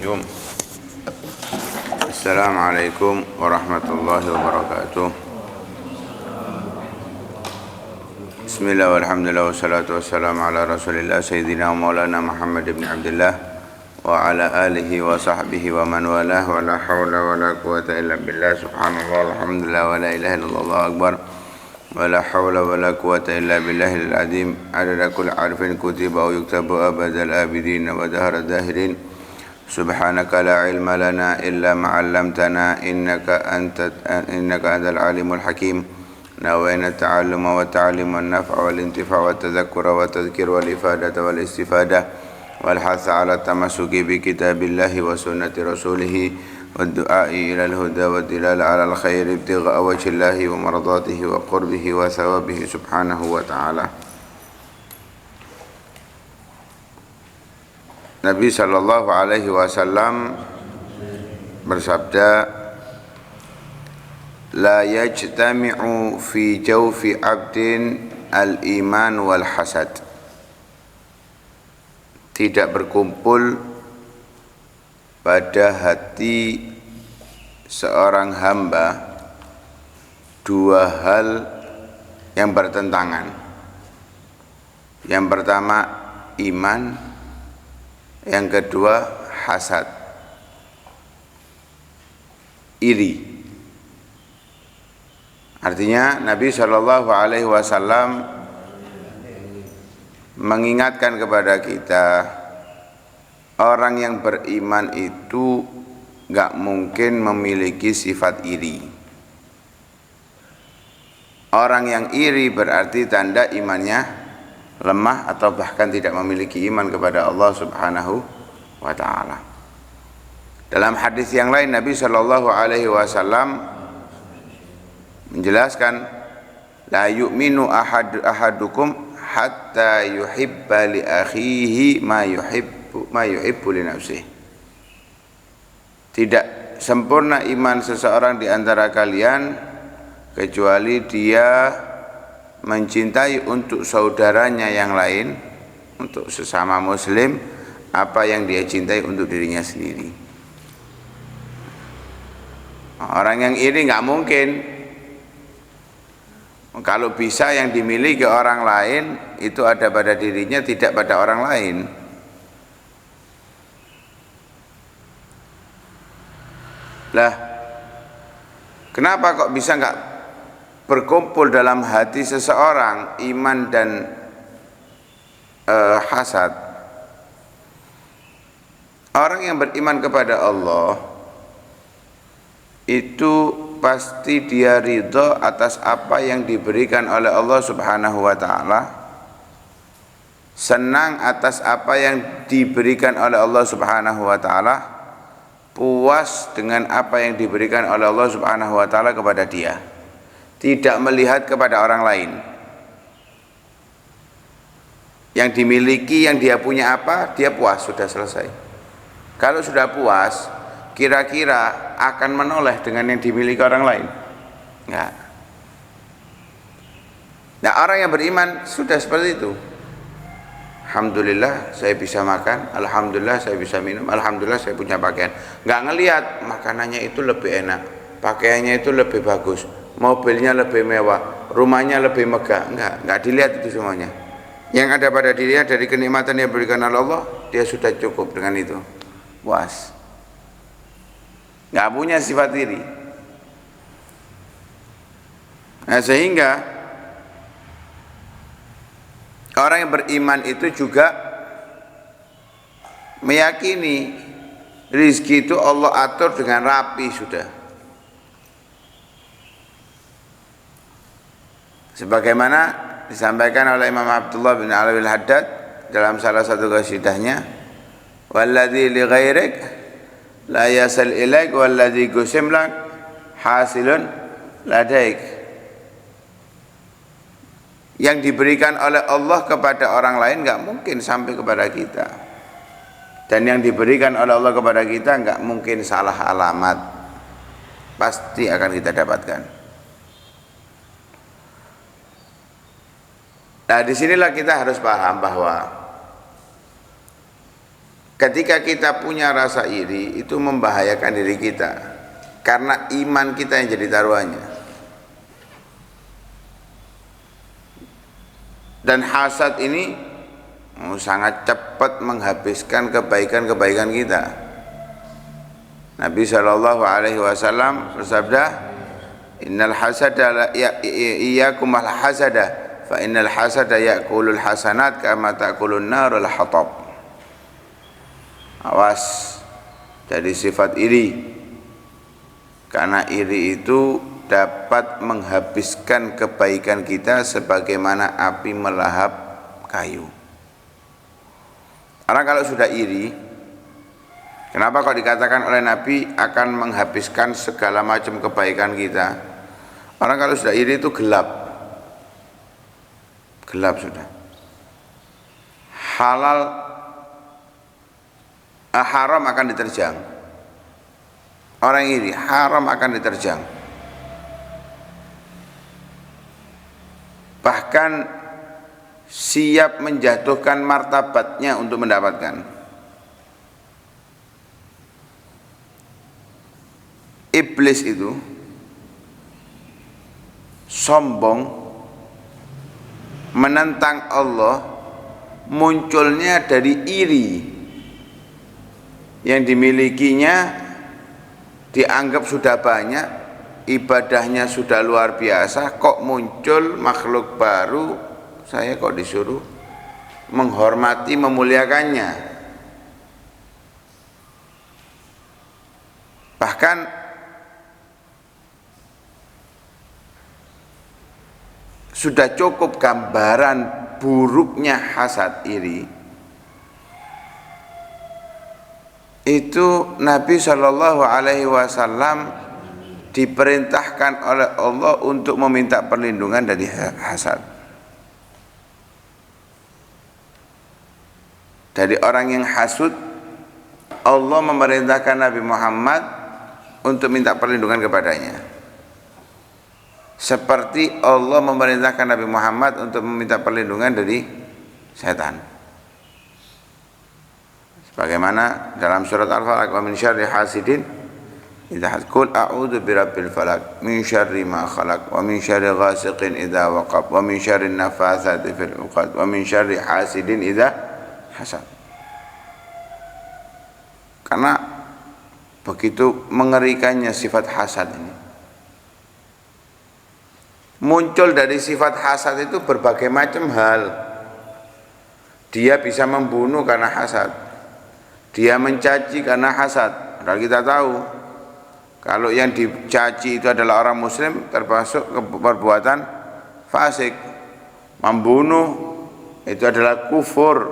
القيوم. السلام عليكم ورحمة الله وبركاته. بسم الله والحمد لله والصلاة والسلام على رسول الله سيدنا ومولانا محمد بن عبد الله وعلى آله وصحبه ومن والاه ولا حول ولا قوة إلا بالله سبحان الله الحمد لله ولا إله إلا الله أكبر ولا حول ولا قوة إلا بالله العظيم عدد كل عارف كتب أو يكتب أبد الآبدين ودهر الداهرين سبحانك لا علم لنا إلا ما علمتنا إنك أنت العليم الحكيم نوينا التعلم والتعليم والنفع والانتفاع والتذكر والتذكير والإفادة والاستفادة والحث على التمسك بكتاب الله وسنة رسوله والدعاء إلى الهدى والدلالة على الخير ابتغاء وجه الله ومرضاته وقربه وثوابه سبحانه وتعالى. Nabi sallallahu alaihi wasallam bersabda, la yajtami'u fi jawfi 'abdin al-iman wal hasad. Tidak berkumpul pada hati seorang hamba dua hal yang bertentangan. Yang pertama iman, yang kedua hasad, iri. Artinya Nabi Shallallahu Alaihi Wasallam mengingatkan kepada kita, orang yang beriman itu gak mungkin memiliki sifat iri. Orang yang iri berarti tanda imannya lemah atau bahkan tidak memiliki iman kepada Allah Subhanahu wa taala. Dalam hadis yang lain Nabi Shallallahu alaihi wasallam menjelaskan, la yu'minu ahadukum hatta yuhibba li akhihi ma yuhibbu li nafsihi. Tidak sempurna iman seseorang di antara kalian kecuali dia mencintai untuk saudaranya yang lain, untuk sesama muslim, apa yang dia cintai untuk dirinya sendiri. Orang yang iri nggak mungkin. Kalau bisa yang dimiliki orang lain itu ada pada dirinya, tidak pada orang lain. Lah, kenapa kok bisa nggak berkumpul dalam hati seseorang iman dan hasad? Orang yang beriman kepada Allah itu pasti dia ridho atas apa yang diberikan oleh Allah Subhanahu wa taala, senang atas apa yang diberikan oleh Allah Subhanahu wa taala, puas dengan apa yang diberikan oleh Allah Subhanahu wa taala kepada dia, tidak melihat kepada orang lain. Yang dimiliki, yang dia punya apa, dia puas, sudah selesai. Kalau sudah puas, kira-kira akan menoleh dengan yang dimiliki orang lain? Enggak. Nah, orang yang beriman sudah seperti itu. Alhamdulillah saya bisa makan, alhamdulillah saya bisa minum, alhamdulillah saya punya pakaian. Enggak ngelihat makanannya itu lebih enak, pakaiannya itu lebih bagus, mobilnya lebih mewah, rumahnya lebih megah. Enggak dilihat itu semuanya. Yang ada pada dirinya dari kenikmatan yang diberikan oleh Allah, dia sudah cukup dengan itu. Puas. Enggak punya sifat iri. Nah, sehingga orang yang beriman itu juga meyakini rizki itu Allah atur dengan rapi sudah. Sebagaimana disampaikan oleh Imam Abdullah bin Alwi al-Haddad dalam salah satu qasidahnya, walladzi li ghairik la yasal ilaik walladzi gusim lak hasilun ladaik. Yang diberikan oleh Allah kepada orang lain enggak mungkin sampai kepada kita, dan yang diberikan oleh Allah kepada kita enggak mungkin salah alamat, pasti akan kita dapatkan. Nah, disinilah kita harus paham bahwa Ketika kita punya rasa iri, itu membahayakan diri kita, karena iman kita yang jadi taruhannya. Dan hasad ini sangat cepat menghabiskan kebaikan-kebaikan kita. Nabi SAW bersabda, innal hasada iyyakum al hasada fa innal hasada ya'kulul hasanat kama ta'kulun narul hatab. Awas dari sifat iri, karena iri itu dapat menghabiskan kebaikan kita sebagaimana api melahap kayu. Karena kalau sudah iri, kenapa kok dikatakan oleh Nabi akan menghabiskan segala macam kebaikan kita? Orang kalau sudah iri itu gelap sudah. Haram akan diterjang. Orang iri haram akan diterjang. Bahkan siap menjatuhkan martabatnya untuk mendapatkan. Iblis itu sombong, menentang Allah, munculnya dari iri yang dimilikinya, dianggap sudah banyak, ibadahnya sudah luar biasa, kok muncul makhluk baru, saya kok disuruh menghormati, memuliakannya. Bahkan sudah cukup gambaran buruknya hasad iri. Itu Nabi SAW diperintahkan oleh Allah untuk meminta perlindungan dari hasad. Dari orang yang hasud, Allah memerintahkan Nabi Muhammad untuk minta perlindungan kepadanya. Seperti Allah memerintahkan Nabi Muhammad untuk meminta perlindungan dari setan. Sebagaimana dalam surat Al-Falaq, wa min syarri hasidin idza hasad, qul a'udzu birabbil falaq min syarri ma khalaq wa min syarri ghasiqin idza waqab wa min syarri nafatsati fil 'uqad wa min syarri hasidin idza hasad. Karena begitu mengerikannya sifat hasad ini. Muncul dari sifat hasad itu berbagai macam hal. Dia bisa membunuh karena hasad, dia mencaci karena hasad. Padahal kita tahu kalau yang dicaci itu adalah orang muslim, termasuk perbuatan fasik. Membunuh itu adalah kufur,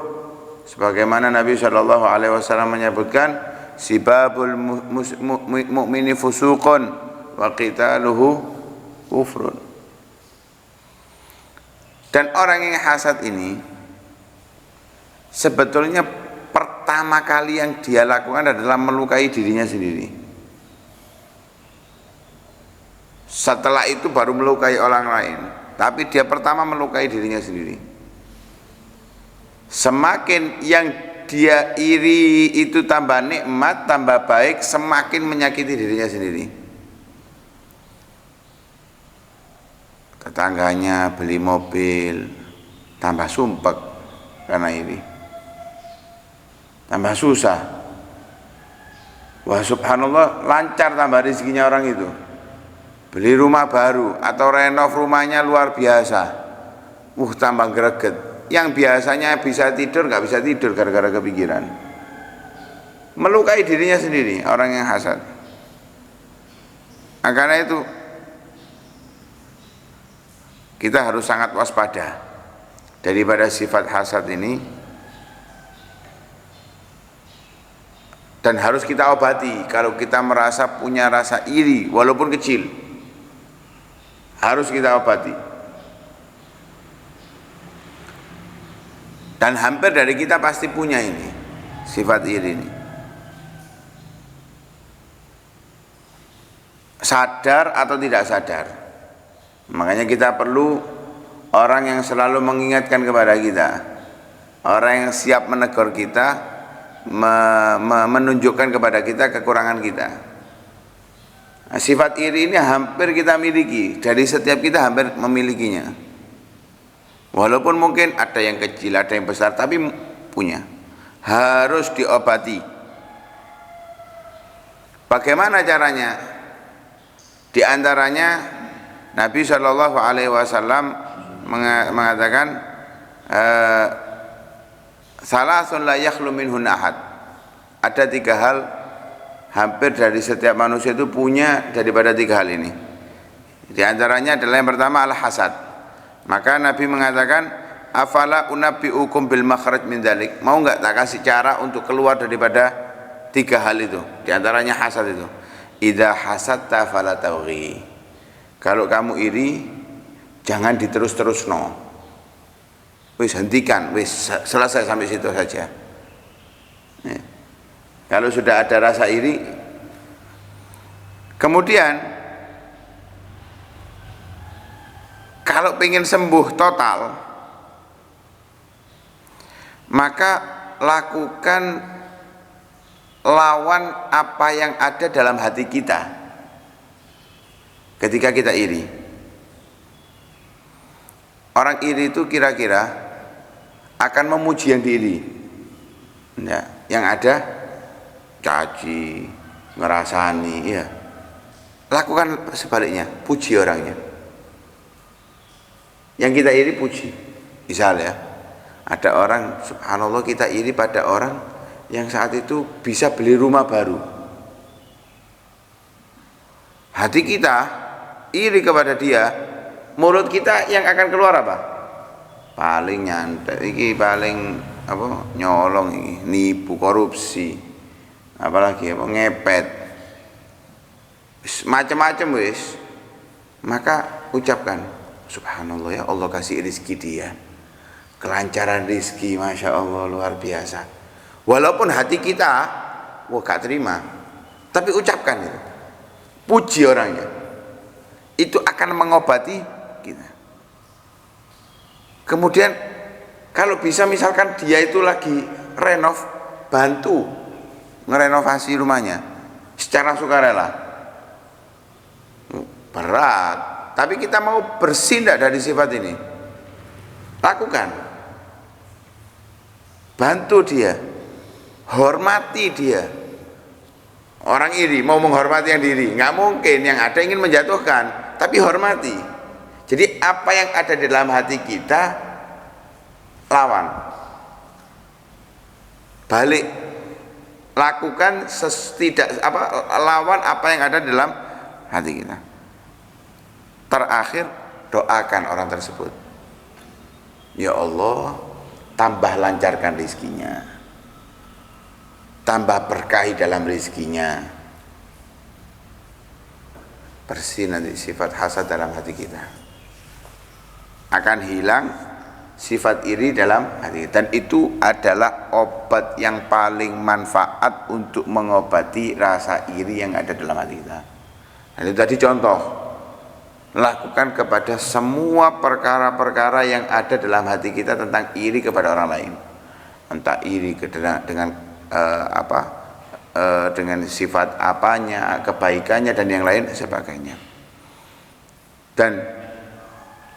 sebagaimana Nabi SAW menyebutkan, sibabul mu'mini fusuqun wa qitaluhu kufrun. Dan orang yang hasad ini sebetulnya pertama kali yang dia lakukan adalah melukai dirinya sendiri. Setelah itu baru melukai orang lain, tapi dia pertama melukai dirinya sendiri. Semakin yang dia iri itu tambah nikmat, tambah baik, semakin menyakiti dirinya sendiri. Tetangganya beli mobil, tambah sumpek karena iri, tambah susah. Wah subhanallah, lancar tambah rezekinya orang itu. Beli rumah baru atau renov rumahnya luar biasa, tambah greget. Yang biasanya bisa tidur nggak bisa tidur gara-gara kepikiran. Melukai dirinya sendiri orang yang hasad. Karena itu kita harus sangat waspada daripada sifat hasad ini, dan harus kita obati. Kalau kita merasa punya rasa iri walaupun kecil, harus kita obati. Dan hampir dari kita pasti punya ini, sifat iri ini. Sadar atau tidak sadar. Makanya kita perlu orang yang selalu mengingatkan kepada kita, orang yang siap menegur kita menunjukkan kepada kita kekurangan kita. Nah, sifat iri ini hampir kita miliki, dari setiap kita hampir memilikinya. Walaupun mungkin ada yang kecil, ada yang besar, tapi punya. Harus diobati. Bagaimana caranya? Di antaranya Nabi Shallallahu Alaihi Wasallam mengatakan, salasun la yakhlu minhun ahad. Ada 3 hal hampir dari setiap manusia itu punya daripada 3 hal ini. Di antaranya adalah yang pertama adalah hasad. Maka Nabi mengatakan, afala unabbiukum bil makhraj min dzalik. Mau enggak tak kasih cara untuk keluar daripada 3 hal itu? Di antaranya hasad itu. Idza hasadta fala tawghi. Kalau kamu iri, jangan diterus-terusno. Wis hentikan, wis selesai sampai situ saja. Kalau sudah ada rasa iri, kemudian kalau ingin sembuh total, maka lakukan lawan apa yang ada dalam hati kita ketika kita iri. Orang iri itu kira-kira akan memuji yang diiri, ya, yang ada caci, ngerasani, ya. Lakukan sebaliknya, puji orangnya. Yang kita iri puji. Misal ya, ada orang, subhanallah, kita iri pada orang yang saat itu bisa beli rumah baru. Hati kita iri kepada dia, mulut kita yang akan keluar apa? Paling nyantai, iki paling apa? Nyolong, iki nipu, korupsi. Apalagi apa, ngepet, macam-macam wis. Maka ucapkan, subhanallah, ya Allah kasih rezeki dia, kelancaran rezeki, masya Allah, luar biasa. Walaupun hati kita wah gak terima, tapi ucapkan itu, puji orangnya, itu akan mengobati kita. Kemudian kalau bisa misalkan dia itu lagi renov, bantu ngerenovasi rumahnya secara sukarela. Berat, tapi kita mau bersih dari sifat ini, lakukan. Bantu dia, hormati dia. Orang iri mau menghormati yang diri, nggak mungkin. Yang ada ingin menjatuhkan, tapi hormati. Jadi apa yang ada di dalam hati kita, lawan, balik, lakukan lawan apa yang ada di dalam hati kita. Terakhir, doakan orang tersebut, ya Allah, tambah lancarkan rezekinya, tambah berkahi dalam rezekinya. Bersih nanti sifat hasad dalam hati kita, akan hilang sifat iri dalam hati kita. Dan itu adalah obat yang paling manfaat untuk mengobati rasa iri yang ada dalam hati kita. Dan itu tadi contoh, lakukan kepada semua perkara-perkara yang ada dalam hati kita tentang iri kepada orang lain. Entah iri dengan dengan sifat apanya, kebaikannya dan yang lain sebagainya. Dan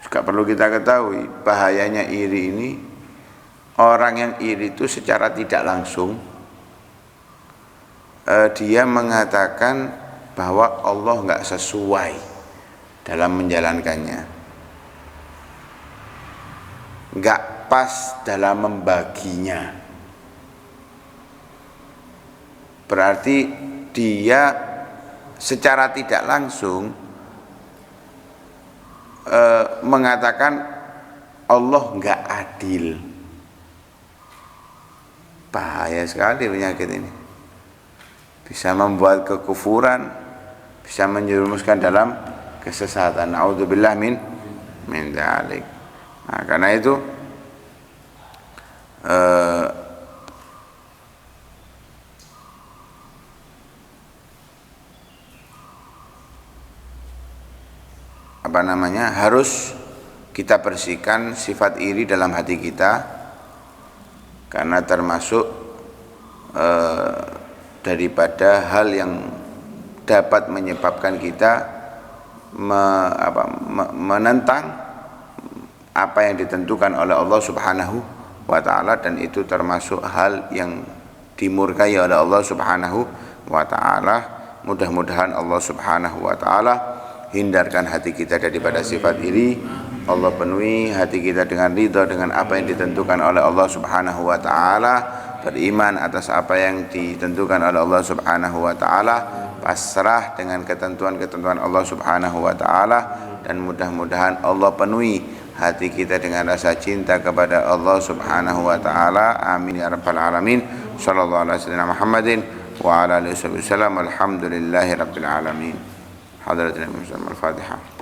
juga perlu kita ketahui bahayanya iri ini, orang yang iri itu secara tidak langsung dia mengatakan bahwa Allah nggak sesuai dalam menjalankannya, nggak pas dalam membaginya. Berarti dia secara tidak langsung mengatakan Allah nggak adil. Bahaya sekali penyakit ini, bisa membuat kekufuran, bisa menjerumuskan dalam kesesatan. Naudzubillah min dzalik. Nah, karena itu harus kita bersihkan sifat iri dalam hati kita, karena termasuk daripada hal yang dapat menyebabkan kita menentang apa yang ditentukan oleh Allah Subhanahu wa ta'ala, dan itu termasuk hal yang dimurkai oleh Allah Subhanahu wa ta'ala. Mudah-mudahan Allah Subhanahu wa ta'ala hindarkan hati kita daripada sifat iri. Allah penuhi hati kita dengan ridha dengan apa yang ditentukan oleh Allah Subhanahu wa ta'ala, beriman atas apa yang ditentukan oleh Allah Subhanahu wa ta'ala, pasrah dengan ketentuan-ketentuan Allah Subhanahu wa ta'ala, dan mudah-mudahan Allah penuhi hati kita dengan rasa cinta kepada Allah Subhanahu wa ta'ala. Amin ya rabbal alamin. Sallallahu alaihi wasallam Muhammadin wa ala alihi wasallam. Alhamdulillahi rabbil alamin. Hadratin Al-Fatihah.